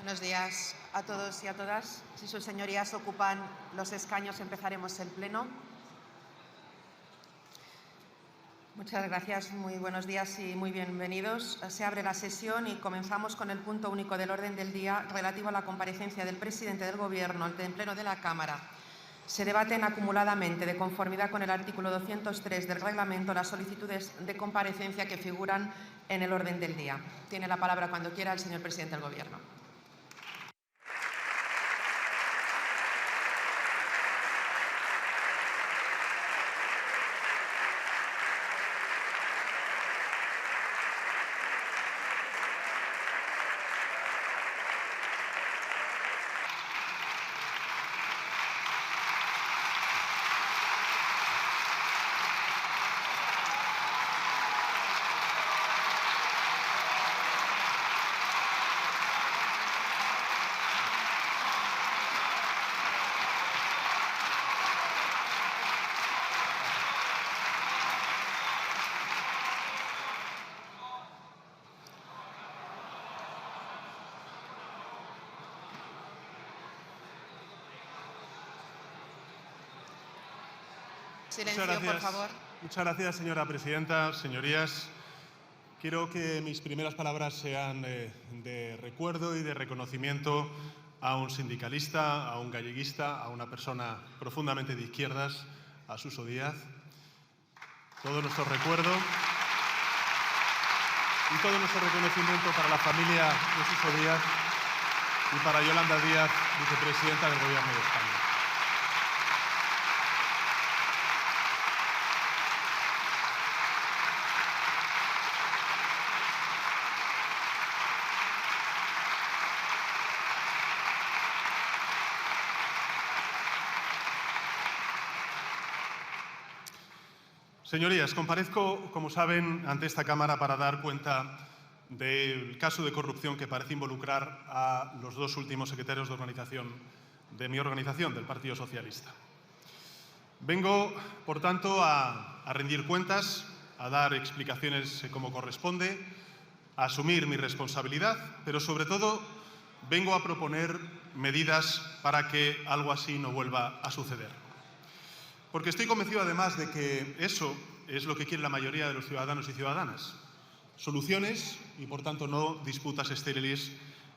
Buenos días a todos y a todas. Si sus señorías ocupan los escaños, empezaremos el pleno. Muchas gracias, muy buenos días y muy bienvenidos. Se abre la sesión y comenzamos con el punto único del orden del día relativo a la comparecencia del presidente del Gobierno ante el Pleno de la Cámara. Se debaten acumuladamente, de conformidad con el artículo 203 del reglamento, las solicitudes de comparecencia que figuran en el orden del día. Tiene la palabra cuando quiera el señor presidente del Gobierno. Silencio, por favor. Muchas gracias, señora presidenta. Señorías, quiero que mis primeras palabras sean de recuerdo y de reconocimiento a un sindicalista, a un galleguista, a una persona profundamente de izquierdas, a Suso Díaz. Todo nuestro recuerdo y todo nuestro reconocimiento para la familia de Suso Díaz y para Yolanda Díaz, vicepresidenta del Gobierno de España. Señorías, comparezco, como saben, ante esta Cámara para dar cuenta del caso de corrupción que parece involucrar a los dos últimos secretarios de organización de mi organización, del Partido Socialista. Vengo, por tanto, a rendir cuentas, a dar explicaciones como corresponde, a asumir mi responsabilidad, pero sobre todo vengo a proponer medidas para que algo así no vuelva a suceder. Porque estoy convencido, además, de que eso es lo que quiere la mayoría de los ciudadanos y ciudadanas. Soluciones y, por tanto, no disputas estériles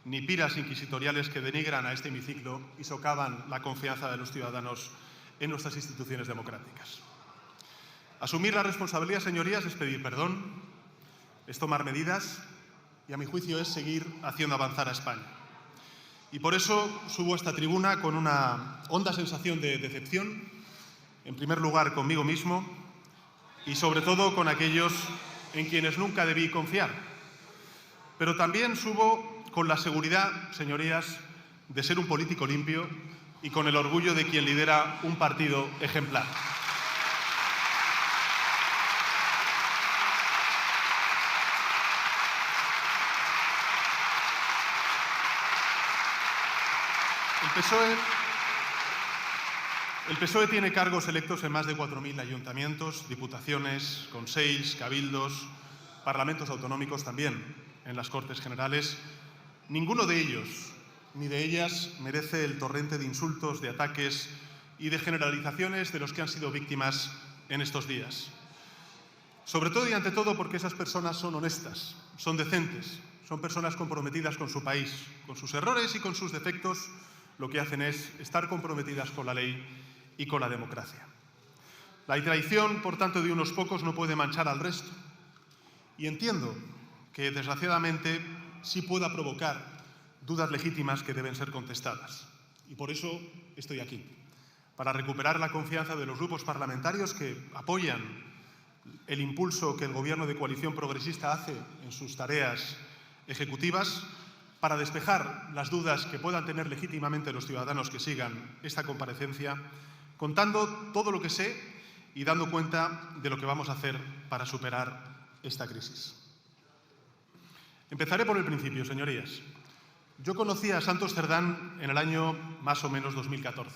ni piras inquisitoriales que denigran a este hemiciclo y socavan la confianza de los ciudadanos en nuestras instituciones democráticas. Asumir la responsabilidad, señorías, es pedir perdón, es tomar medidas y, a mi juicio, es seguir haciendo avanzar a España. Y por eso subo a esta tribuna con una honda sensación de decepción, en primer lugar conmigo mismo y sobre todo con aquellos en quienes nunca debí confiar. Pero también subo con la seguridad, señorías, de ser un político limpio y con el orgullo de quien lidera un partido ejemplar. El PSOE tiene cargos electos en más de 4.000 ayuntamientos, diputaciones, consells, cabildos, parlamentos autonómicos también, en las Cortes Generales. Ninguno de ellos, ni de ellas, merece el torrente de insultos, de ataques y de generalizaciones de los que han sido víctimas en estos días. Sobre todo y ante todo porque esas personas son honestas, son decentes, son personas comprometidas con su país, con sus errores y con sus defectos. Lo que hacen es estar comprometidas con la ley y con la democracia. La traición, por tanto, de unos pocos no puede manchar al resto. Y entiendo que, desgraciadamente, sí pueda provocar dudas legítimas que deben ser contestadas. Y por eso estoy aquí, para recuperar la confianza de los grupos parlamentarios que apoyan el impulso que el Gobierno de coalición progresista hace en sus tareas ejecutivas, para despejar las dudas que puedan tener legítimamente los ciudadanos que sigan esta comparecencia, contando todo lo que sé y dando cuenta de lo que vamos a hacer para superar esta crisis. Empezaré por el principio, señorías. Yo conocí a Santos Cerdán en el año más o menos 2014.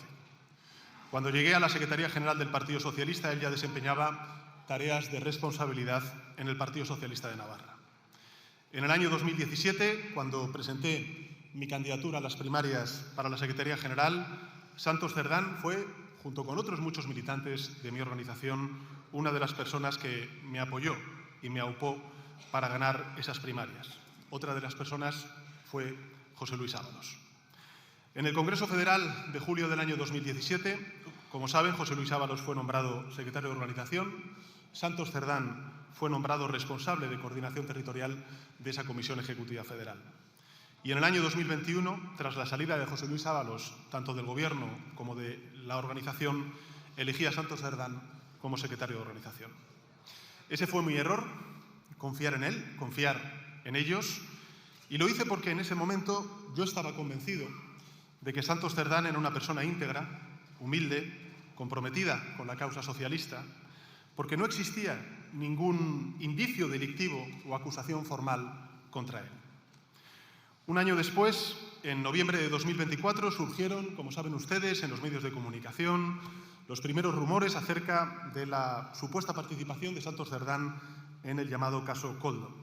Cuando llegué a la Secretaría General del Partido Socialista, él ya desempeñaba tareas de responsabilidad en el Partido Socialista de Navarra. En el año 2017, cuando presenté mi candidatura a las primarias para la Secretaría General, Santos Cerdán fue, junto con otros muchos militantes de mi organización, una de las personas que me apoyó y me aupó para ganar esas primarias. Otra de las personas fue José Luis Ábalos. En el Congreso Federal de julio del año 2017, como saben, José Luis Ábalos fue nombrado secretario de organización, Santos Cerdán fue nombrado responsable de coordinación territorial de esa Comisión Ejecutiva Federal. Y en el año 2021, tras la salida de José Luis Ábalos, tanto del Gobierno como de la organización, elegí a Santos Cerdán como secretario de organización. Ese fue mi error, confiar en él, confiar en ellos, y lo hice porque en ese momento yo estaba convencido de que Santos Cerdán era una persona íntegra, humilde, comprometida con la causa socialista, porque no existía ningún indicio delictivo o acusación formal contra él. Un año después, en noviembre de 2024, surgieron, como saben ustedes, en los medios de comunicación, los primeros rumores acerca de la supuesta participación de Santos Cerdán en el llamado caso Koldo.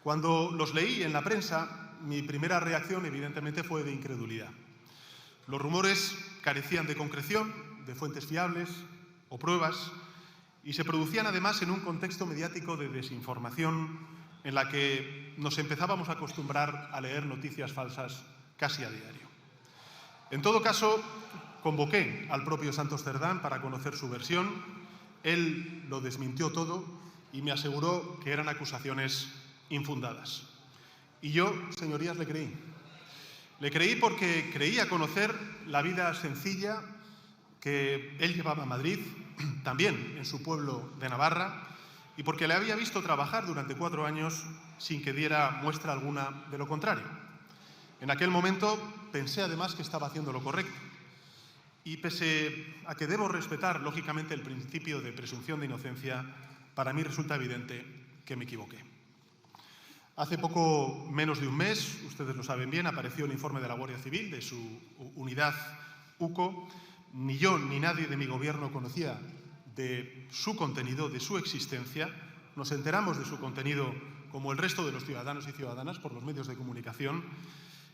Cuando los leí en la prensa, mi primera reacción, evidentemente, fue de incredulidad. Los rumores carecían de concreción, de fuentes fiables o pruebas, y se producían además en un contexto mediático de desinformación en la que nos empezábamos a acostumbrar a leer noticias falsas casi a diario. En todo caso, convoqué al propio Santos Cerdán para conocer su versión. Él lo desmintió todo y me aseguró que eran acusaciones infundadas. Y yo, señorías, le creí. Le creí porque creía conocer la vida sencilla que él llevaba a Madrid, también en su pueblo de Navarra, y porque le había visto trabajar durante 4 años sin que diera muestra alguna de lo contrario. En aquel momento pensé además que estaba haciendo lo correcto. Y pese a que debo respetar, lógicamente, el principio de presunción de inocencia, para mí resulta evidente que me equivoqué. Hace poco menos de un mes, ustedes lo saben bien, apareció el informe de la Guardia Civil, de su unidad UCO. Ni yo ni nadie de mi gobierno conocía de su contenido, de su existencia. Nos enteramos de su contenido como el resto de los ciudadanos y ciudadanas por los medios de comunicación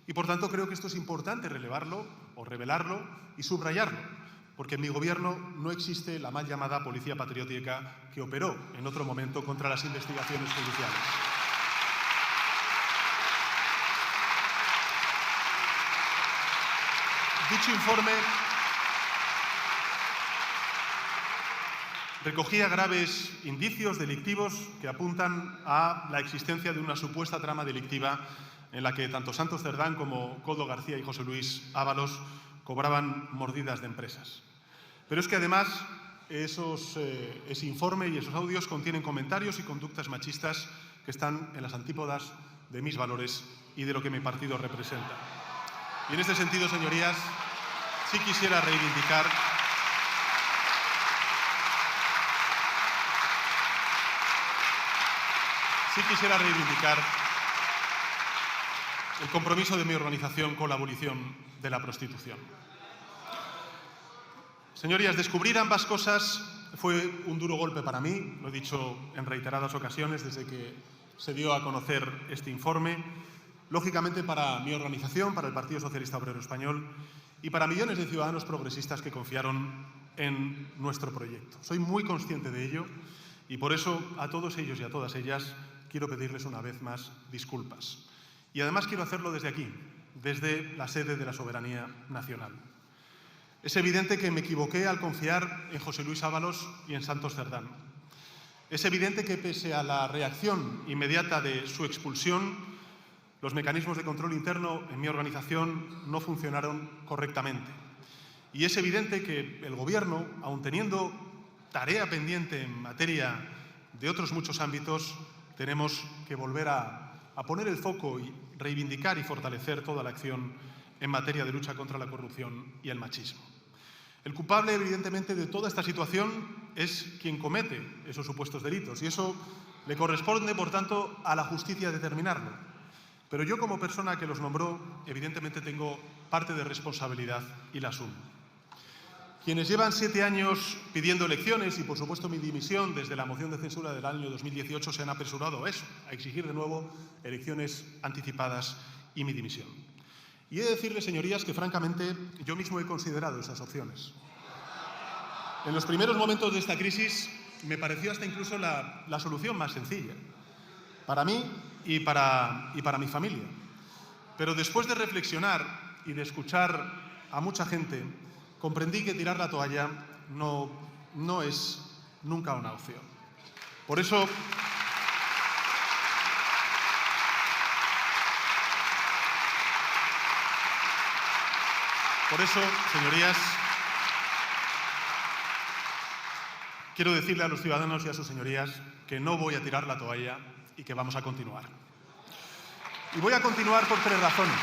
y, por tanto, creo que esto es importante relevarlo o revelarlo y subrayarlo, porque en mi gobierno no existe la mal llamada policía patriótica que operó en otro momento contra las investigaciones judiciales. Dicho informe recogía graves indicios delictivos que apuntan a la existencia de una supuesta trama delictiva en la que tanto Santos Cerdán como Koldo García y José Luis Ábalos cobraban mordidas de empresas. Pero es que además ese informe y esos audios contienen comentarios y conductas machistas que están en las antípodas de mis valores y de lo que mi partido representa. Y en este sentido, señorías, sí quisiera reivindicar el compromiso de mi organización con la abolición de la prostitución. Señorías, descubrir ambas cosas fue un duro golpe para mí, lo he dicho en reiteradas ocasiones desde que se dio a conocer este informe, lógicamente para mi organización, para el Partido Socialista Obrero Español y para millones de ciudadanos progresistas que confiaron en nuestro proyecto. Soy muy consciente de ello y por eso a todos ellos y a todas ellas quiero pedirles una vez más disculpas. Y además quiero hacerlo desde aquí, desde la sede de la soberanía nacional. Es evidente que me equivoqué al confiar en José Luis Ábalos y en Santos Cerdán. Es evidente que pese a la reacción inmediata de su expulsión, los mecanismos de control interno en mi organización no funcionaron correctamente. Y es evidente que el Gobierno, aun teniendo tarea pendiente en materia de otros muchos ámbitos, tenemos que volver a poner el foco y reivindicar y fortalecer toda la acción en materia de lucha contra la corrupción y el machismo. El culpable, evidentemente, de toda esta situación es quien comete esos supuestos delitos y eso le corresponde, por tanto, a la justicia determinarlo. Pero yo, como persona que los nombró, evidentemente tengo parte de responsabilidad y la asumo. Quienes llevan 7 años pidiendo elecciones y, por supuesto, mi dimisión desde la moción de censura del año 2018 se han apresurado a eso, a exigir de nuevo elecciones anticipadas y mi dimisión. Y he de decirles, señorías, que francamente yo mismo he considerado esas opciones. En los primeros momentos de esta crisis me pareció hasta incluso la solución más sencilla, para mí y para mi familia. Pero después de reflexionar y de escuchar a mucha gente, comprendí que tirar la toalla no es nunca una opción. Por eso, señorías, quiero decirle a los ciudadanos y a sus señorías que no voy a tirar la toalla y que vamos a continuar. Y voy a continuar por 3 razones.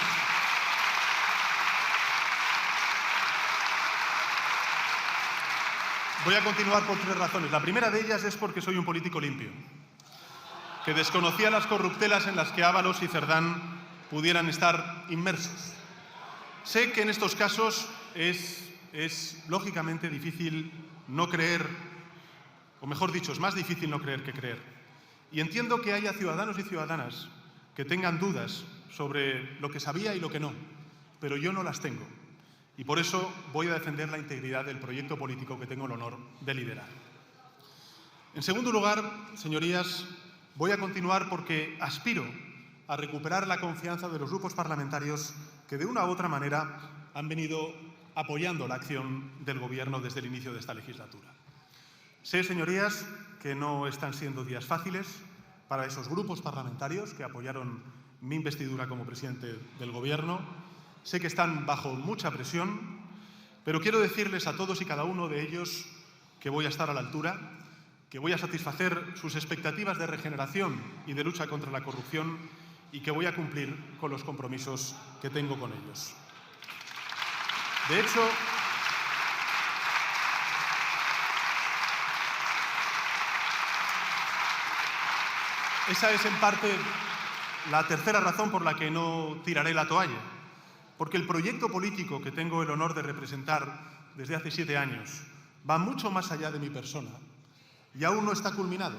Voy a continuar por 3 razones. La primera de ellas es porque soy un político limpio, que desconocía las corruptelas en las que Ábalos y Cerdán pudieran estar inmersos. Sé que en estos casos es lógicamente difícil no creer, o mejor dicho, es más difícil no creer que creer. Y entiendo que haya ciudadanos y ciudadanas que tengan dudas sobre lo que sabía y lo que no, pero yo no las tengo. Y por eso voy a defender la integridad del proyecto político que tengo el honor de liderar. En segundo lugar, señorías, voy a continuar porque aspiro a recuperar la confianza de los grupos parlamentarios que de una u otra manera han venido apoyando la acción del Gobierno desde el inicio de esta legislatura. Sé, señorías, que no están siendo días fáciles para esos grupos parlamentarios que apoyaron mi investidura como presidente del Gobierno. Sé que están bajo mucha presión, pero quiero decirles a todos y cada uno de ellos que voy a estar a la altura, que voy a satisfacer sus expectativas de regeneración y de lucha contra la corrupción y que voy a cumplir con los compromisos que tengo con ellos. De hecho, esa es en parte la tercera razón por la que no tiraré la toalla, porque el proyecto político que tengo el honor de representar desde hace 7 años va mucho más allá de mi persona y aún no está culminado.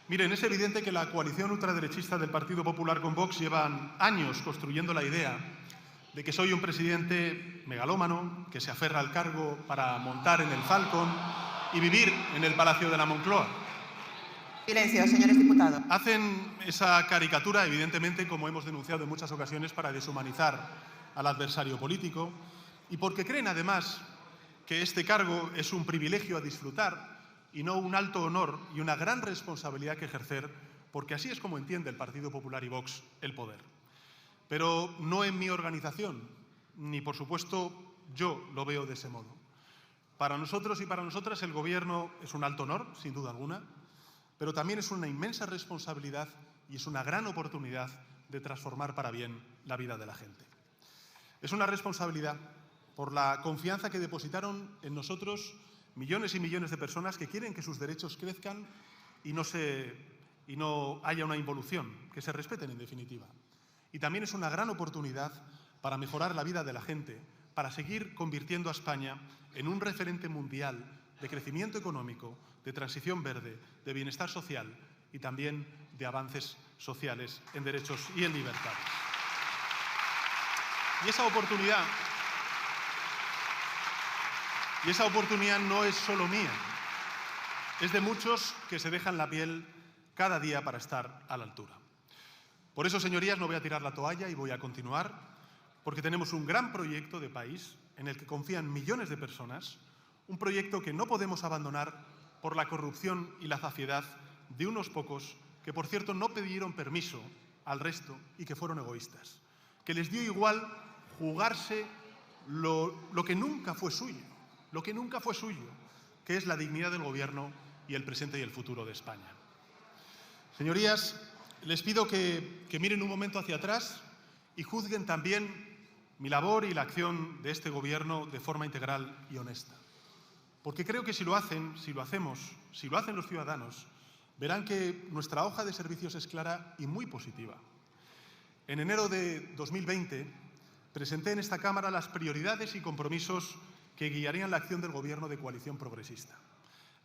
Miren, es evidente que la coalición ultraderechista del Partido Popular con Vox llevan años construyendo la idea de que soy un presidente megalómano, que se aferra al cargo para montar en el Falcon y vivir en el Palacio de la Moncloa. Silencio, señores diputados. Hacen esa caricatura, evidentemente, como hemos denunciado en muchas ocasiones, para deshumanizar al adversario político y porque creen, además, que este cargo es un privilegio a disfrutar y no un alto honor y una gran responsabilidad que ejercer, porque así es como entiende el Partido Popular y Vox el poder. Pero no en mi organización, ni por supuesto yo lo veo de ese modo. Para nosotros y para nosotras el Gobierno es un alto honor, sin duda alguna, pero también es una inmensa responsabilidad y es una gran oportunidad de transformar para bien la vida de la gente. Es una responsabilidad por la confianza que depositaron en nosotros millones y millones de personas que quieren que sus derechos crezcan y no haya una involución, que se respeten en definitiva. Y también es una gran oportunidad para mejorar la vida de la gente, para seguir convirtiendo a España en un referente mundial de crecimiento económico, de transición verde, de bienestar social y también de avances sociales en derechos y en libertades. Y esa oportunidad no es solo mía, es de muchos que se dejan la piel cada día para estar a la altura. Por eso, señorías, no voy a tirar la toalla y voy a continuar, porque tenemos un gran proyecto de país en el que confían millones de personas, un proyecto que no podemos abandonar por la corrupción y la zafiedad de unos pocos que, por cierto, no pidieron permiso al resto y que fueron egoístas, que les dio igual jugarse lo que nunca fue suyo, que es la dignidad del Gobierno y el presente y el futuro de España. Señorías, les pido que miren un momento hacia atrás y juzguen también mi labor y la acción de este Gobierno de forma integral y honesta. Porque creo que si lo hacen los ciudadanos, verán que nuestra hoja de servicios es clara y muy positiva. En enero de 2020 presenté en esta Cámara las prioridades y compromisos que guiarían la acción del Gobierno de coalición progresista.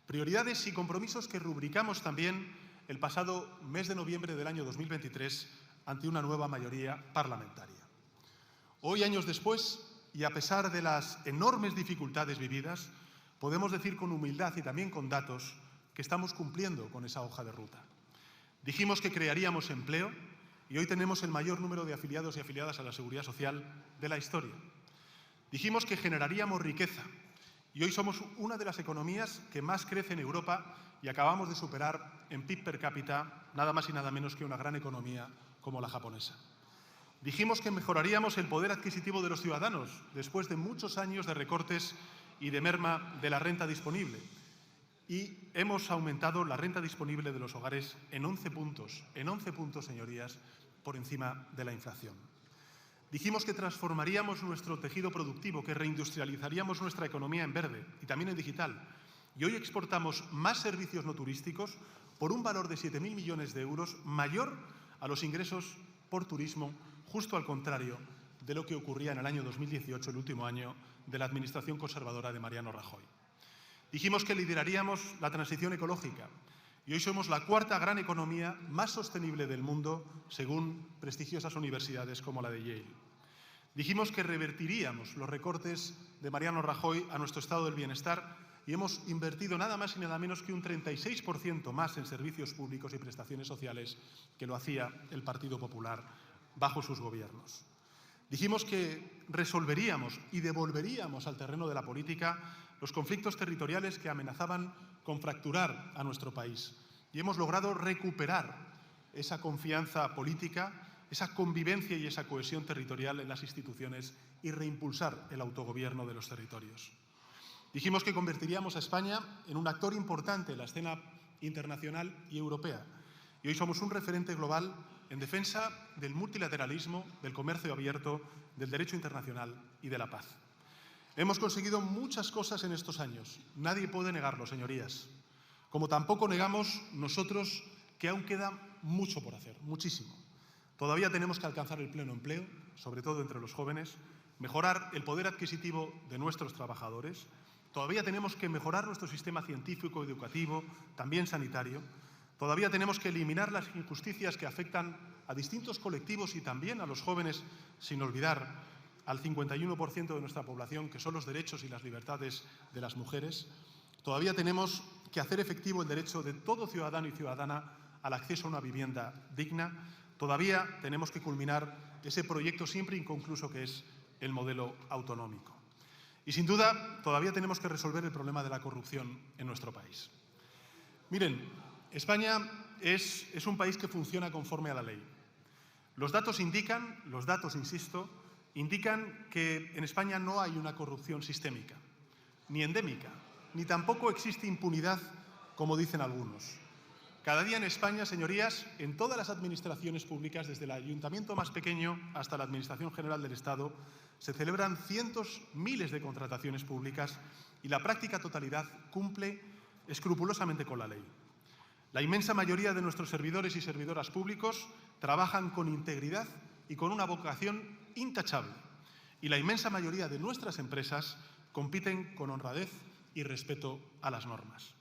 Prioridades y compromisos que rubricamos también el pasado mes de noviembre del año 2023 ante una nueva mayoría parlamentaria. Hoy, años después, y a pesar de las enormes dificultades vividas, podemos decir con humildad y también con datos que estamos cumpliendo con esa hoja de ruta. Dijimos que crearíamos empleo y hoy tenemos el mayor número de afiliados y afiliadas a la Seguridad Social de la historia. Dijimos que generaríamos riqueza y hoy somos una de las economías que más crece en Europa y acabamos de superar en PIB per cápita nada más y nada menos que una gran economía como la japonesa. Dijimos que mejoraríamos el poder adquisitivo de los ciudadanos después de muchos años de recortes y de merma de la renta disponible. Y hemos aumentado la renta disponible de los hogares en 11 puntos, señorías, por encima de la inflación. Dijimos que transformaríamos nuestro tejido productivo, que reindustrializaríamos nuestra economía en verde y también en digital. Y hoy exportamos más servicios no turísticos por un valor de 7.000 millones de euros mayor a los ingresos por turismo, justo al contrario de lo que ocurría en el año 2018, el último año de la administración conservadora de Mariano Rajoy. Dijimos que lideraríamos la transición ecológica y hoy somos la cuarta gran economía más sostenible del mundo, según prestigiosas universidades como la de Yale. Dijimos que revertiríamos los recortes de Mariano Rajoy a nuestro estado del bienestar y hemos invertido nada más y nada menos que un 36% más en servicios públicos y prestaciones sociales que lo hacía el Partido Popular bajo sus gobiernos. Dijimos que resolveríamos y devolveríamos al terreno de la política los conflictos territoriales que amenazaban con fracturar a nuestro país. Y hemos logrado recuperar esa confianza política, esa convivencia y esa cohesión territorial en las instituciones y reimpulsar el autogobierno de los territorios. Dijimos que convertiríamos a España en un actor importante en la escena internacional y europea. Y hoy somos un referente global en defensa del multilateralismo, del comercio abierto, del derecho internacional y de la paz. Hemos conseguido muchas cosas en estos años. Nadie puede negarlo, señorías. Como tampoco negamos nosotros que aún queda mucho por hacer, muchísimo. Todavía tenemos que alcanzar el pleno empleo, sobre todo entre los jóvenes, mejorar el poder adquisitivo de nuestros trabajadores. Todavía tenemos que mejorar nuestro sistema científico, educativo, también sanitario. Todavía tenemos que eliminar las injusticias que afectan a distintos colectivos y también a los jóvenes, sin olvidar al 51% de nuestra población, que son los derechos y las libertades de las mujeres. Todavía tenemos que hacer efectivo el derecho de todo ciudadano y ciudadana al acceso a una vivienda digna. Todavía tenemos que culminar ese proyecto siempre inconcluso que es el modelo autonómico. Y sin duda, todavía tenemos que resolver el problema de la corrupción en nuestro país. Miren, España es un país que funciona conforme a la ley. Los datos, insisto, indican que en España no hay una corrupción sistémica, ni endémica, ni tampoco existe impunidad, como dicen algunos. Cada día en España, señorías, en todas las administraciones públicas, desde el ayuntamiento más pequeño hasta la Administración General del Estado, se celebran cientos, miles de contrataciones públicas y la práctica totalidad cumple escrupulosamente con la ley. La inmensa mayoría de nuestros servidores y servidoras públicos trabajan con integridad y con una vocación intachable. Y la inmensa mayoría de nuestras empresas compiten con honradez y respeto a las normas.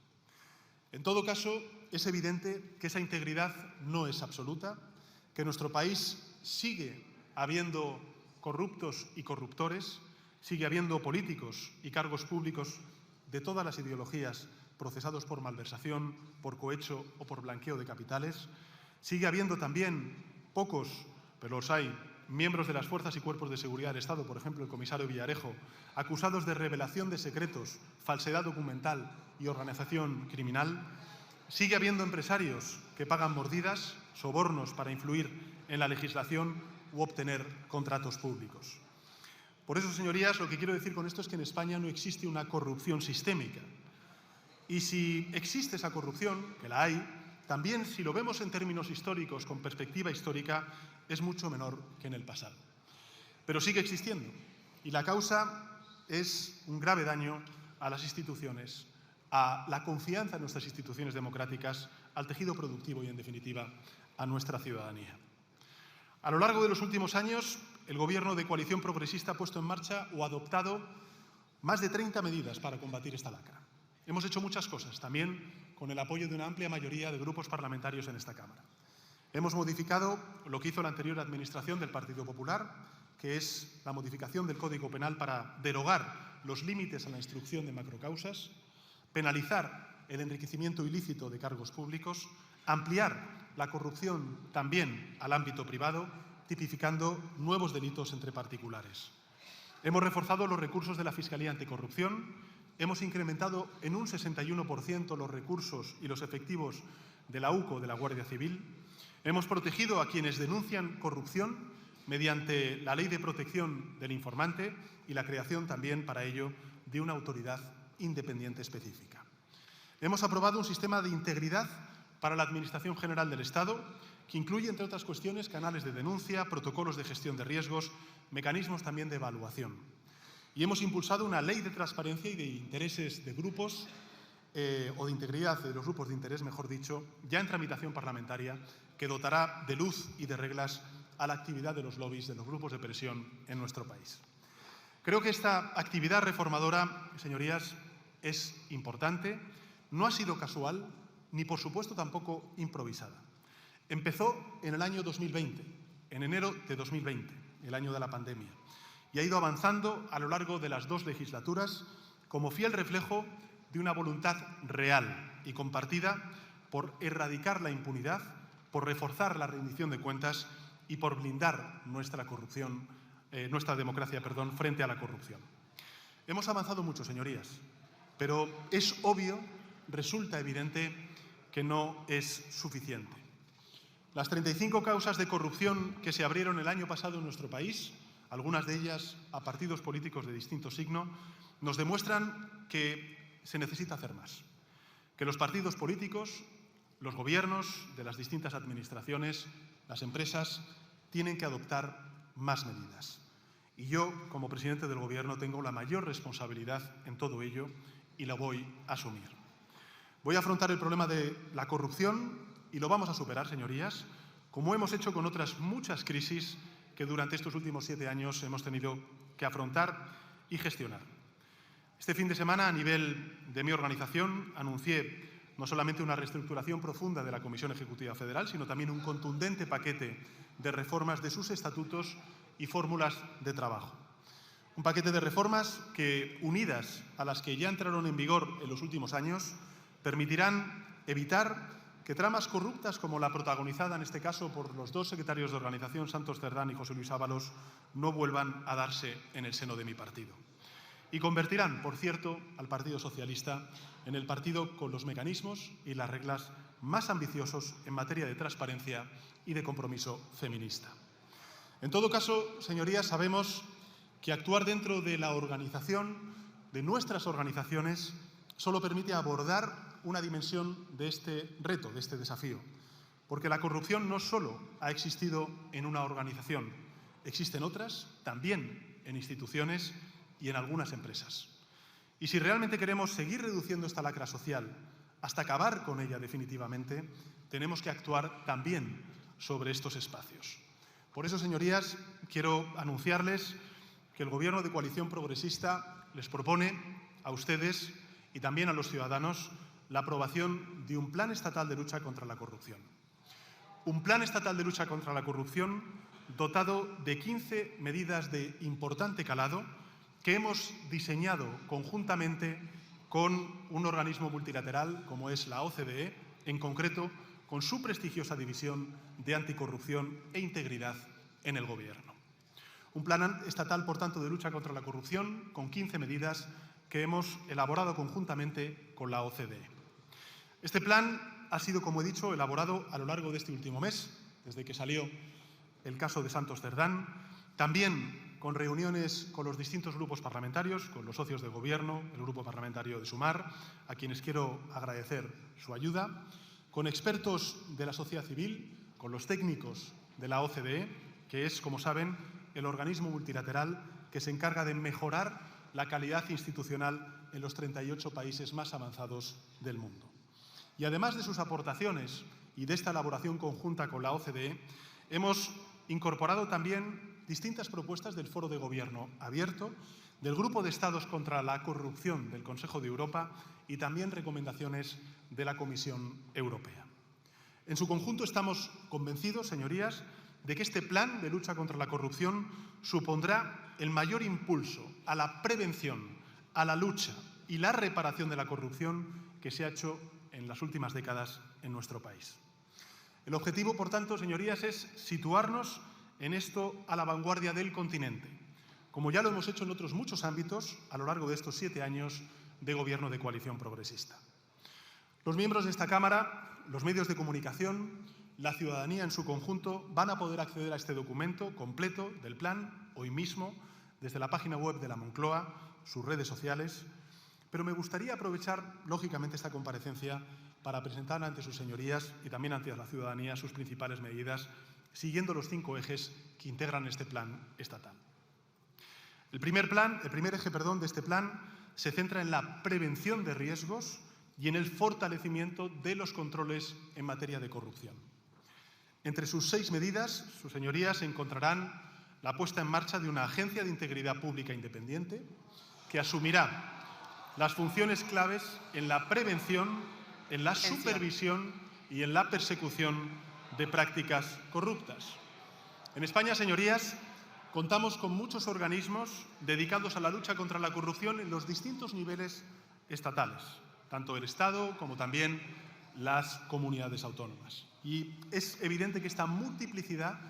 En todo caso, es evidente que esa integridad no es absoluta, que en nuestro país sigue habiendo corruptos y corruptores, sigue habiendo políticos y cargos públicos de todas las ideologías procesados por malversación, por cohecho o por blanqueo de capitales. Sigue habiendo también pocos, pero los hay, miembros de las fuerzas y cuerpos de seguridad del Estado, por ejemplo el comisario Villarejo, acusados de revelación de secretos, falsedad documental y organización criminal. Sigue habiendo empresarios que pagan mordidas, sobornos para influir en la legislación u obtener contratos públicos. Por eso, señorías, lo que quiero decir con esto es que en España no existe una corrupción sistémica. Y si existe esa corrupción, que la hay, también si lo vemos en términos históricos, con perspectiva histórica, es mucho menor que en el pasado. Pero sigue existiendo y la causa es un grave daño a las instituciones, a la confianza en nuestras instituciones democráticas, al tejido productivo y, en definitiva, a nuestra ciudadanía. A lo largo de los últimos años, el Gobierno de coalición progresista ha puesto en marcha o adoptado más de 30 medidas para combatir esta lacra. Hemos hecho muchas cosas, también con el apoyo de una amplia mayoría de grupos parlamentarios en esta Cámara. Hemos modificado lo que hizo la anterior administración del Partido Popular, que es la modificación del Código Penal para derogar los límites a la instrucción de macrocausas, penalizar el enriquecimiento ilícito de cargos públicos, ampliar la corrupción también al ámbito privado, tipificando nuevos delitos entre particulares. Hemos reforzado los recursos de la Fiscalía Anticorrupción, hemos incrementado en un 61% los recursos y los efectivos de la UCO de la Guardia Civil, hemos protegido a quienes denuncian corrupción mediante la Ley de Protección del Informante y la creación también para ello de una autoridad independiente específica. Hemos aprobado un sistema de integridad para la Administración General del Estado que incluye, entre otras cuestiones, canales de denuncia, protocolos de gestión de riesgos, mecanismos también de evaluación. Y hemos impulsado una ley de transparencia y de intereses de grupos, o de integridad de los grupos de interés, mejor dicho, ya en tramitación parlamentaria, que dotará de luz y de reglas a la actividad de los lobbies, de los grupos de presión en nuestro país. Creo que esta actividad reformadora, señorías, es importante, no ha sido casual, ni por supuesto tampoco improvisada. Empezó en el año 2020, en enero de 2020, el año de la pandemia, y ha ido avanzando a lo largo de las 2 legislaturas como fiel reflejo de una voluntad real y compartida por erradicar la impunidad, por reforzar la rendición de cuentas y por blindar nuestra democracia, frente a la corrupción. Hemos avanzado mucho, señorías, pero es obvio, resulta evidente que no es suficiente. Las 35 causas de corrupción que se abrieron el año pasado en nuestro país, algunas de ellas a partidos políticos de distinto signo, nos demuestran que se necesita hacer más, que los partidos políticos, los gobiernos de las distintas administraciones, las empresas, tienen que adoptar más medidas. Y yo, como presidente del Gobierno, tengo la mayor responsabilidad en todo ello y la voy a asumir. Voy a afrontar el problema de la corrupción y lo vamos a superar, señorías, como hemos hecho con otras muchas crisis que durante estos últimos 7 años hemos tenido que afrontar y gestionar. Este fin de semana, a nivel de mi organización, anuncié no solamente una reestructuración profunda de la Comisión Ejecutiva Federal, sino también un contundente paquete de reformas de sus estatutos y fórmulas de trabajo. Un paquete de reformas que, unidas a las que ya entraron en vigor en los últimos años, permitirán evitar que tramas corruptas como la protagonizada en este caso por los 2 secretarios de organización, Santos Cerdán y José Luis Ábalos, no vuelvan a darse en el seno de mi partido. Y convertirán, por cierto, al Partido Socialista en el partido con los mecanismos y las reglas más ambiciosos en materia de transparencia y de compromiso feminista. En todo caso, señorías, sabemos que actuar dentro de la organización, de nuestras organizaciones, solo permite abordar una dimensión de este reto, de este desafío. Porque la corrupción no solo ha existido en una organización, existen otras, también en instituciones y en algunas empresas. Y si realmente queremos seguir reduciendo esta lacra social hasta acabar con ella definitivamente, tenemos que actuar también sobre estos espacios. Por eso, señorías, quiero anunciarles que el Gobierno de Coalición Progresista les propone a ustedes y también a los ciudadanos la aprobación de un plan estatal de lucha contra la corrupción. Un plan estatal de lucha contra la corrupción dotado de 15 medidas de importante calado que hemos diseñado conjuntamente con un organismo multilateral como es la OCDE, en concreto con su prestigiosa división de anticorrupción e integridad en el Gobierno. Un plan estatal, por tanto, de lucha contra la corrupción con 15 medidas que hemos elaborado conjuntamente con la OCDE. Este plan ha sido, como he dicho, elaborado a lo largo de este último mes, desde que salió el caso de Santos Cerdán, también con reuniones con los distintos grupos parlamentarios, con los socios de Gobierno, el Grupo Parlamentario de Sumar, a quienes quiero agradecer su ayuda, con expertos de la sociedad civil, con los técnicos de la OCDE, que es, como saben, el organismo multilateral que se encarga de mejorar la calidad institucional en los 38 países más avanzados del mundo. Y además de sus aportaciones y de esta elaboración conjunta con la OCDE, hemos incorporado también distintas propuestas del Foro de Gobierno Abierto, del Grupo de Estados contra la Corrupción del Consejo de Europa y también recomendaciones de la Comisión Europea. En su conjunto estamos convencidos, señorías, de que este plan de lucha contra la corrupción supondrá el mayor impulso a la prevención, a la lucha y la reparación de la corrupción que se ha hecho en las últimas décadas en nuestro país. El objetivo, por tanto, señorías, es situarnos en esto a la vanguardia del continente, como ya lo hemos hecho en otros muchos ámbitos a lo largo de estos 7 años de gobierno de coalición progresista. Los miembros de esta Cámara, los medios de comunicación, la ciudadanía en su conjunto van a poder acceder a este documento completo del plan hoy mismo desde la página web de la Moncloa, sus redes sociales, pero me gustaría aprovechar, lógicamente, esta comparecencia para presentar ante sus señorías y también ante la ciudadanía sus principales medidas, siguiendo los 5 ejes que integran este plan estatal. El primer eje de este plan se centra en la prevención de riesgos y en el fortalecimiento de los controles en materia de corrupción. Entre sus 6 medidas, sus señorías encontrarán la puesta en marcha de una agencia de integridad pública independiente que asumirá las funciones claves en la prevención, en la supervisión y en la persecución de prácticas corruptas. En España, señorías, contamos con muchos organismos dedicados a la lucha contra la corrupción en los distintos niveles estatales, tanto el Estado como también las comunidades autónomas. Y es evidente que esta multiplicidad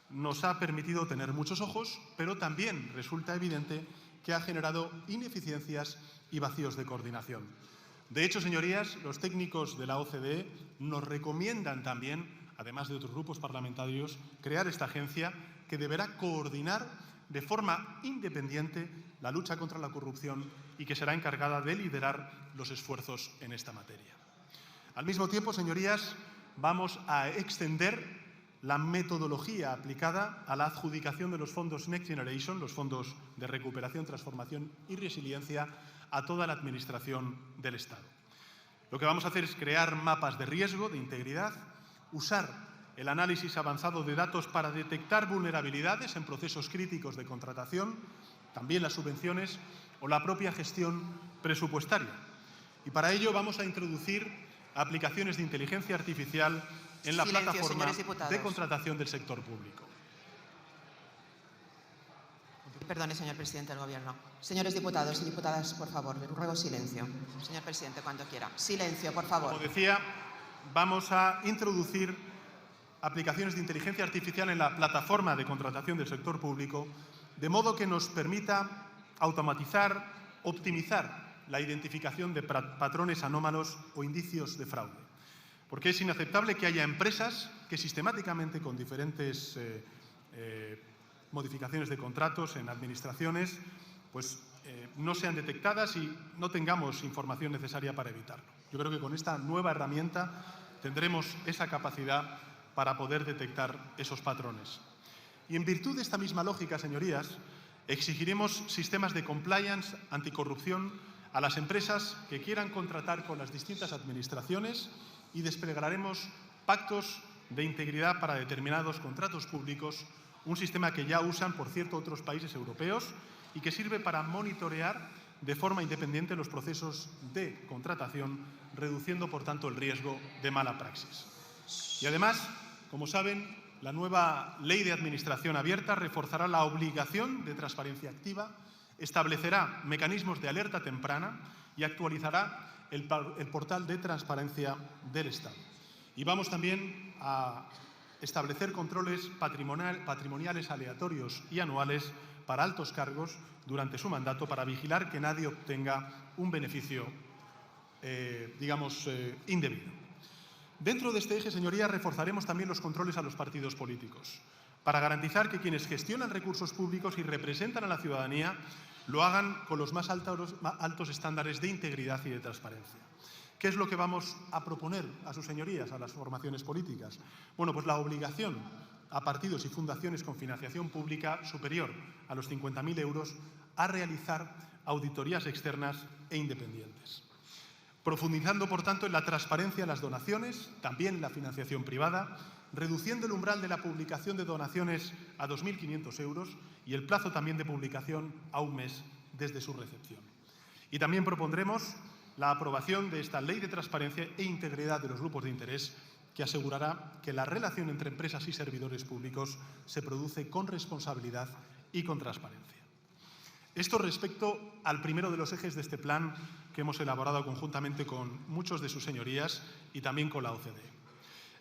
nos ha permitido tener muchos ojos, pero también resulta evidente que ha generado ineficiencias y vacíos de coordinación. De hecho, señorías, los técnicos de la OCDE nos recomiendan también, además de otros grupos parlamentarios, crear esta agencia que deberá coordinar de forma independiente la lucha contra la corrupción y que será encargada de liderar los esfuerzos en esta materia. Al mismo tiempo, señorías, vamos a extender la metodología aplicada a la adjudicación de los fondos Next Generation, los fondos de recuperación, transformación y resiliencia, a toda la administración del Estado. Lo que vamos a hacer es crear mapas de riesgo, de integridad, usar el análisis avanzado de datos para detectar vulnerabilidades en procesos críticos de contratación, también las subvenciones o la propia gestión presupuestaria. Y para ello vamos a introducir aplicaciones de inteligencia artificial en la plataforma de contratación del sector público. Perdone, señor presidente del Gobierno. Señores diputados y diputadas, por favor, les ruego silencio. Señor presidente, cuando quiera. Silencio, por favor. Como decía, vamos a introducir aplicaciones de inteligencia artificial en la plataforma de contratación del sector público, de modo que nos permita automatizar, optimizar la identificación de patrones anómalos o indicios de fraude. Porque es inaceptable que haya empresas que sistemáticamente, con diferentes modificaciones de contratos en administraciones, no sean detectadas y no tengamos información necesaria para evitarlo. Yo creo que con esta nueva herramienta tendremos esa capacidad para poder detectar esos patrones. Y en virtud de esta misma lógica, señorías, exigiremos sistemas de compliance anticorrupción a las empresas que quieran contratar con las distintas administraciones y desplegaremos pactos de integridad para determinados contratos públicos, un sistema que ya usan, por cierto, otros países europeos y que sirve para monitorear de forma independiente los procesos de contratación, reduciendo, por tanto, el riesgo de mala praxis. Y además, como saben, la nueva Ley de Administración Abierta reforzará la obligación de transparencia activa, establecerá mecanismos de alerta temprana y actualizará el portal de transparencia del Estado. Y vamos también a establecer controles patrimoniales aleatorios y anuales para altos cargos durante su mandato para vigilar que nadie obtenga un beneficio, indebido. Dentro de este eje, señorías, reforzaremos también los controles a los partidos políticos para garantizar que quienes gestionan recursos públicos y representan a la ciudadanía lo hagan con los más altos estándares de integridad y de transparencia. ¿Qué es lo que vamos a proponer a sus señorías, a las formaciones políticas? Bueno, pues la obligación a partidos y fundaciones con financiación pública superior a los 50.000 euros a realizar auditorías externas e independientes. Profundizando, por tanto, en la transparencia en las donaciones, también en la financiación privada, reduciendo el umbral de la publicación de donaciones a 2.500 euros y el plazo también de publicación a un mes desde su recepción. Y también propondremos la aprobación de esta Ley de Transparencia e Integridad de los Grupos de Interés que asegurará que la relación entre empresas y servidores públicos se produce con responsabilidad y con transparencia. Esto respecto al primero de los ejes de este plan que hemos elaborado conjuntamente con muchos de sus señorías y también con la OCDE.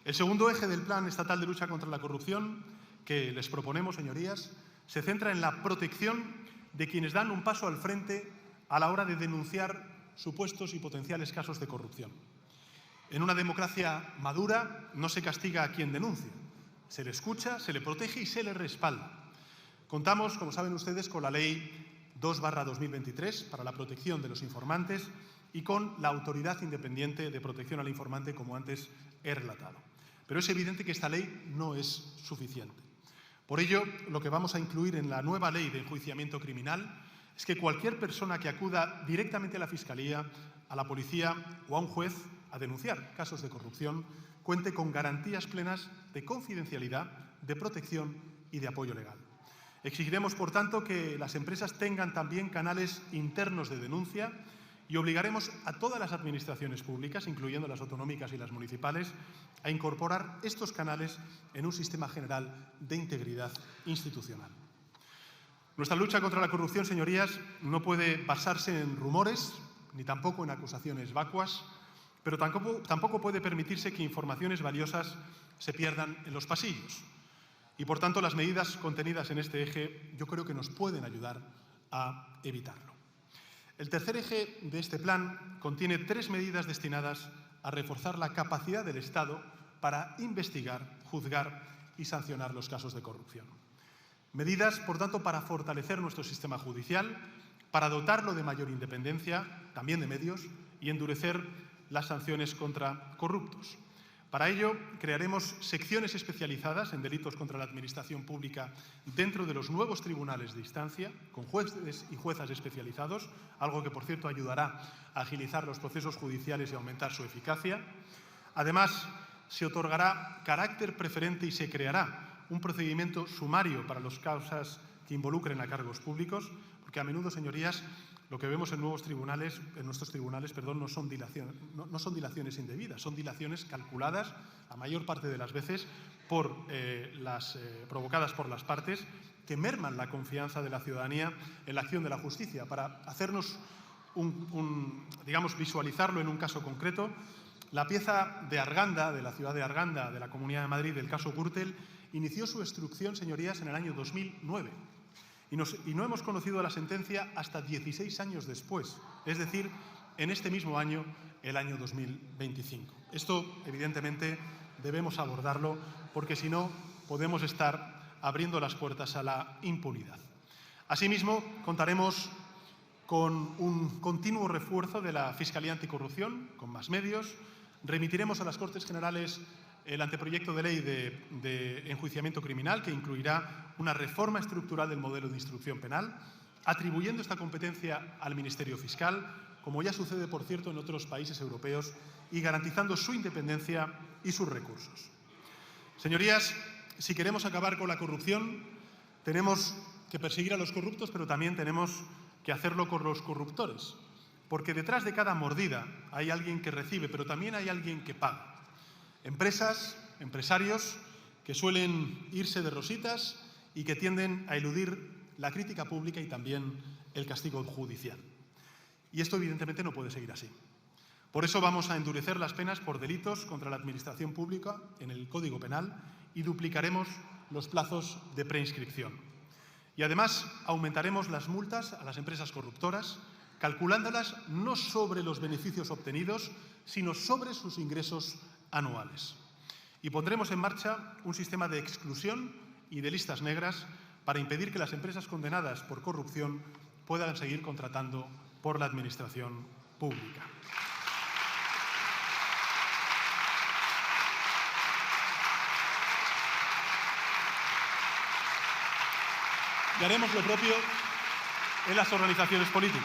El segundo eje del Plan Estatal de Lucha contra la Corrupción que les proponemos, señorías, se centra en la protección de quienes dan un paso al frente a la hora de denunciar supuestos y potenciales casos de corrupción. En una democracia madura no se castiga a quien denuncia, se le escucha, se le protege y se le respalda. Contamos, como saben ustedes, con la Ley 2/2023 para la protección de los informantes y con la Autoridad Independiente de Protección al Informante, como antes he relatado. Pero es evidente que esta ley no es suficiente. Por ello, lo que vamos a incluir en la nueva Ley de Enjuiciamiento Criminal es que cualquier persona que acuda directamente a la Fiscalía, a la Policía o a un juez a denunciar casos de corrupción cuente con garantías plenas de confidencialidad, de protección y de apoyo legal. Exigiremos, por tanto, que las empresas tengan también canales internos de denuncia y obligaremos a todas las administraciones públicas, incluyendo las autonómicas y las municipales, a incorporar estos canales en un sistema general de integridad institucional. Nuestra lucha contra la corrupción, señorías, no puede basarse en rumores ni tampoco en acusaciones vacuas, pero tampoco puede permitirse que informaciones valiosas se pierdan en los pasillos. Y, por tanto, las medidas contenidas en este eje yo creo que nos pueden ayudar a evitarlo. El tercer eje de este plan contiene 3 medidas destinadas a reforzar la capacidad del Estado para investigar, juzgar y sancionar los casos de corrupción. Medidas, por tanto, para fortalecer nuestro sistema judicial, para dotarlo de mayor independencia, también de medios, y endurecer las sanciones contra corruptos. Para ello, crearemos secciones especializadas en delitos contra la administración pública dentro de los nuevos tribunales de instancia, con jueces y juezas especializados, algo que, por cierto, ayudará a agilizar los procesos judiciales y aumentar su eficacia. Además, se otorgará carácter preferente y se creará un procedimiento sumario para las causas que involucren a cargos públicos, porque a menudo, señorías, lo que vemos en nuestros tribunales, no son dilaciones indebidas, son dilaciones calculadas, la mayor parte de las veces, provocadas por las partes, que merman la confianza de la ciudadanía en la acción de la justicia. Para hacernos visualizarlo en un caso concreto, la pieza de Arganda, de la ciudad de Arganda, de la Comunidad de Madrid, del caso Gürtel, inició su instrucción, señorías, en el año 2009. Y no hemos conocido la sentencia hasta 16 años después, es decir, en este mismo año, el año 2025. Esto, evidentemente, debemos abordarlo porque, si no, podemos estar abriendo las puertas a la impunidad. Asimismo, contaremos con un continuo refuerzo de la Fiscalía Anticorrupción, con más medios. Remitiremos a las Cortes Generales el anteproyecto de ley de enjuiciamiento criminal, que incluirá una reforma estructural del modelo de instrucción penal, atribuyendo esta competencia al Ministerio Fiscal, como ya sucede, por cierto, en otros países europeos, y garantizando su independencia y sus recursos. Señorías, si queremos acabar con la corrupción, tenemos que perseguir a los corruptos, pero también tenemos que hacerlo con los corruptores, porque detrás de cada mordida hay alguien que recibe, pero también hay alguien que paga. Empresas, empresarios que suelen irse de rositas y que tienden a eludir la crítica pública y también el castigo judicial. Y esto, evidentemente, no puede seguir así. Por eso vamos a endurecer las penas por delitos contra la administración pública en el Código Penal y duplicaremos los plazos de preinscripción. Y, además, aumentaremos las multas a las empresas corruptoras, calculándolas no sobre los beneficios obtenidos, sino sobre sus ingresos anuales. Y pondremos en marcha un sistema de exclusión y de listas negras para impedir que las empresas condenadas por corrupción puedan seguir contratando por la administración pública. Y haremos lo propio en las organizaciones políticas,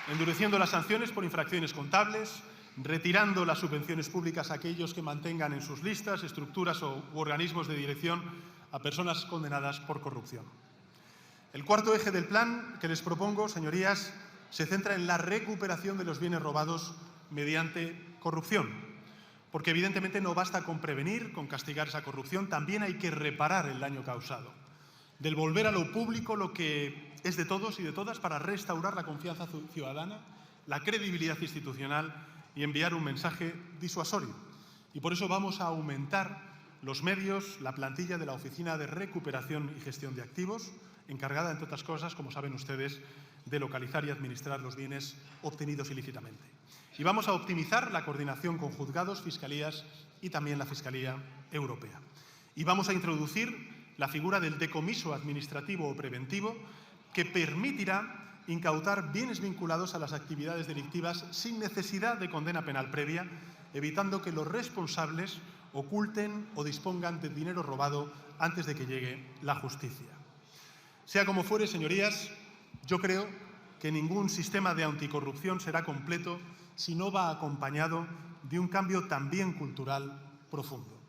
endureciendo las sanciones por infracciones contables, retirando las subvenciones públicas a aquellos que mantengan en sus listas, estructuras u organismos de dirección a personas condenadas por corrupción. El cuarto eje del plan que les propongo, señorías, se centra en la recuperación de los bienes robados mediante corrupción. porque evidentemente no basta con prevenir, con castigar esa corrupción, también hay que reparar el daño causado, devolver a lo público lo que es de todos y de todas para restaurar la confianza ciudadana, la credibilidad institucional y enviar un mensaje disuasorio. Y por eso vamos a aumentar los medios, la plantilla de la Oficina de Recuperación y Gestión de Activos, encargada, entre otras cosas, como saben ustedes, de localizar y administrar los bienes obtenidos ilícitamente. Y vamos a optimizar la coordinación con juzgados, fiscalías y también la Fiscalía Europea. Y vamos a introducir la figura del decomiso administrativo o preventivo, que permitirá incautar bienes vinculados a las actividades delictivas sin necesidad de condena penal previa, evitando que los responsables oculten o dispongan de dinero robado antes de que llegue la justicia. Sea como fuere, señorías, yo creo que ningún sistema de anticorrupción será completo si no va acompañado de un cambio también cultural profundo.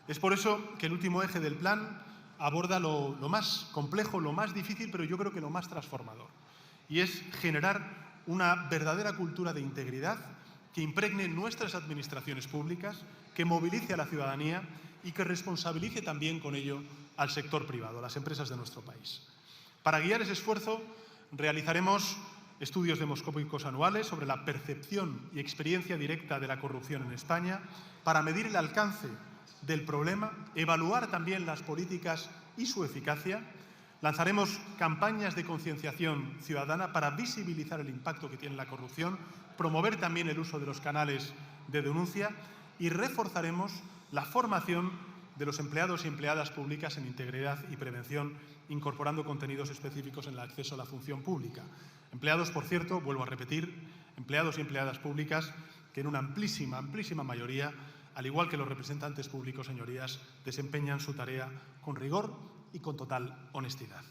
Es por eso que el último eje del plan aborda lo más complejo, lo más difícil, pero yo creo que lo más transformador. Y es generar una verdadera cultura de integridad que impregne nuestras administraciones públicas, que movilice a la ciudadanía y que responsabilice también con ello al sector privado, a las empresas de nuestro país. Para guiar ese esfuerzo, realizaremos estudios demoscópicos anuales sobre la percepción y experiencia directa de la corrupción en España, para medir el alcance del problema, evaluar también las políticas y su eficacia. Lanzaremos campañas de concienciación ciudadana para visibilizar el impacto que tiene la corrupción, promover también el uso de los canales de denuncia y reforzaremos la formación de los empleados y empleadas públicas en integridad y prevención, incorporando contenidos específicos en el acceso a la función pública. Empleados, por cierto, vuelvo a repetir, empleados y empleadas públicas que en una amplísima mayoría, al igual que los representantes públicos, señorías, desempeñan su tarea con rigor y con total honestidad.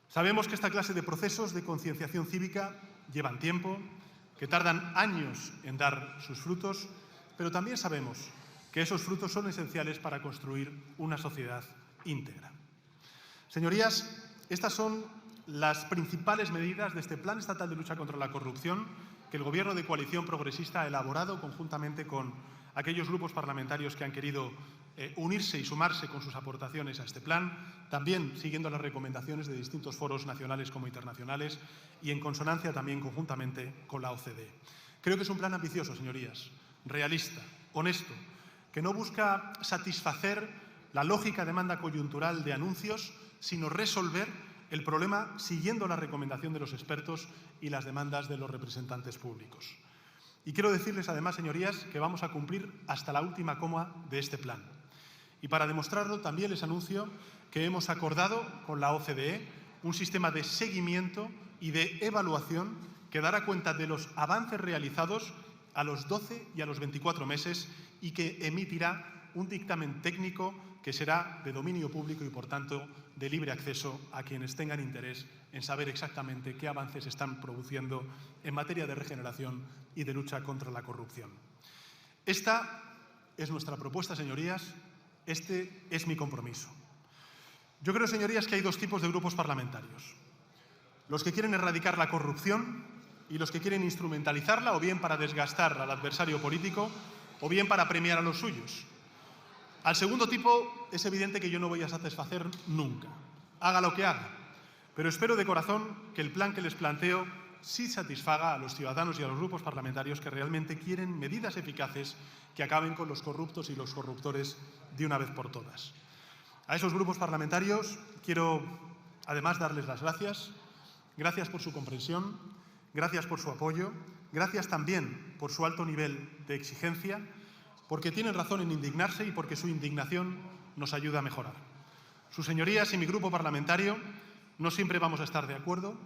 Sabemos que esta clase de procesos de concienciación cívica llevan tiempo, que tardan años en dar sus frutos, pero también sabemos que esos frutos son esenciales para construir una sociedad íntegra. Señorías, estas son las principales medidas de este Plan Estatal de Lucha contra la Corrupción que el Gobierno de coalición progresista ha elaborado conjuntamente con aquellos grupos parlamentarios que han querido unirse y sumarse con sus aportaciones a este plan, también siguiendo las recomendaciones de distintos foros nacionales como internacionales y en consonancia también conjuntamente con la OCDE. Creo que es un plan ambicioso, señorías, realista, honesto, que no busca satisfacer la lógica demanda coyuntural de anuncios, sino resolver el problema siguiendo la recomendación de los expertos y las demandas de los representantes públicos. Y quiero decirles además, señorías, que vamos a cumplir hasta la última coma de este plan. Y para demostrarlo también les anuncio que hemos acordado con la OCDE un sistema de seguimiento y de evaluación que dará cuenta de los avances realizados a los 12 y a los 24 meses y que emitirá un dictamen técnico que será de dominio público y, por tanto, de libre acceso a quienes tengan interés en saber exactamente qué avances se están produciendo en materia de regeneración y de lucha contra la corrupción. Esta es nuestra propuesta, señorías. Este es mi compromiso. Yo creo, señorías, que hay dos tipos de grupos parlamentarios. Los que quieren erradicar la corrupción y los que quieren instrumentalizarla, o bien para desgastar al adversario político, o bien para premiar a los suyos. Al segundo tipo es evidente que yo no voy a satisfacer nunca, haga lo que haga, pero espero de corazón que el plan que les planteo sí satisfaga a los ciudadanos y a los grupos parlamentarios que realmente quieren medidas eficaces que acaben con los corruptos y los corruptores de una vez por todas. A esos grupos parlamentarios quiero además darles las gracias. Gracias por su comprensión, gracias por su apoyo, gracias también por su alto nivel de exigencia, porque tienen razón en indignarse y porque su indignación nos ayuda a mejorar. Sus señorías y mi grupo parlamentario no siempre vamos a estar de acuerdo,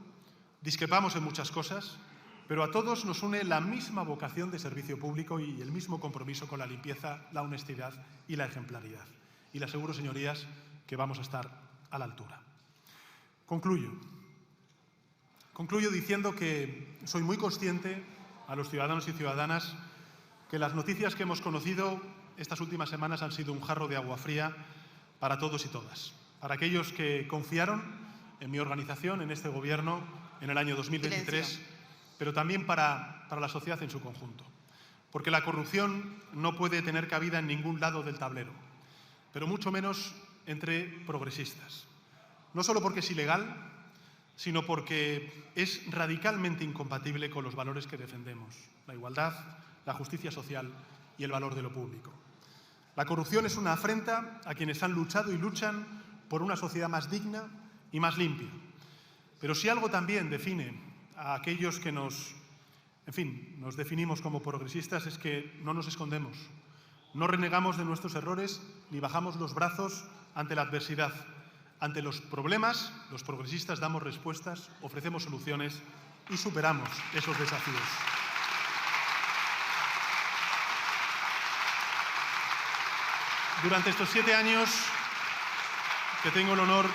discrepamos en muchas cosas, pero a todos nos une la misma vocación de servicio público y el mismo compromiso con la limpieza, la honestidad y la ejemplaridad. Y les aseguro, señorías, que vamos a estar a la altura. Concluyo diciendo que soy muy consciente a los ciudadanos y ciudadanas que las noticias que hemos conocido estas últimas semanas han sido un jarro de agua fría para todos y todas. Para aquellos que confiaron en mi organización, en este Gobierno, en el año 2023, pero también para la sociedad en su conjunto. porque la corrupción no puede tener cabida en ningún lado del tablero, pero mucho menos entre progresistas. No solo porque es ilegal, sino porque es radicalmente incompatible con los valores que defendemos: la igualdad, la justicia social y el valor de lo público. La corrupción es una afrenta a quienes han luchado y luchan por una sociedad más digna y más limpia. Pero si algo también define a aquellos que nos definimos como progresistas, es que no nos escondemos, no renegamos de nuestros errores ni bajamos los brazos ante la adversidad. Ante los problemas, los progresistas damos respuestas, ofrecemos soluciones y superamos esos desafíos. Durante estos 7 años que tengo el honor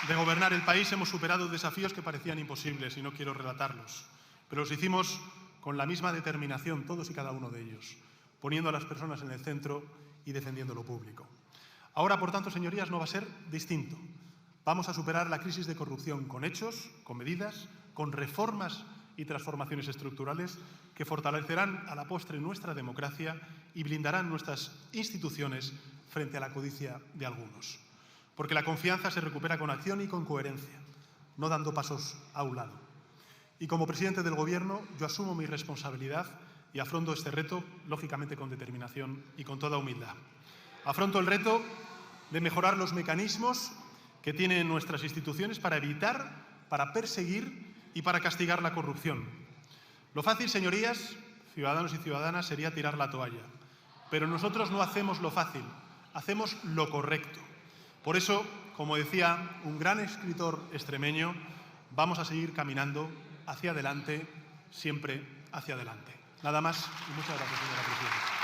de gobernar el país, hemos superado desafíos que parecían imposibles y no quiero relatarlos, pero los hicimos con la misma determinación, todos y cada uno de ellos, poniendo a las personas en el centro y defendiendo lo público. Ahora, por tanto, señorías, no va a ser distinto. Vamos a superar la crisis de corrupción con hechos, con medidas, con reformas y transformaciones estructurales que fortalecerán a la postre nuestra democracia y blindarán nuestras instituciones frente a la codicia de algunos. Porque la confianza se recupera con acción y con coherencia, no dando pasos a un lado. Y como presidente del Gobierno, yo asumo mi responsabilidad y afronto este reto, lógicamente con determinación y con toda humildad. Afronto el reto de mejorar los mecanismos que tienen nuestras instituciones para evitar, para perseguir y para castigar la corrupción. Lo fácil, señorías, ciudadanos y ciudadanas, sería tirar la toalla. Pero nosotros no hacemos lo fácil, hacemos lo correcto. Por eso, como decía un gran escritor extremeño, vamos a seguir caminando hacia adelante, siempre hacia adelante. Nada más y muchas gracias, señora presidenta.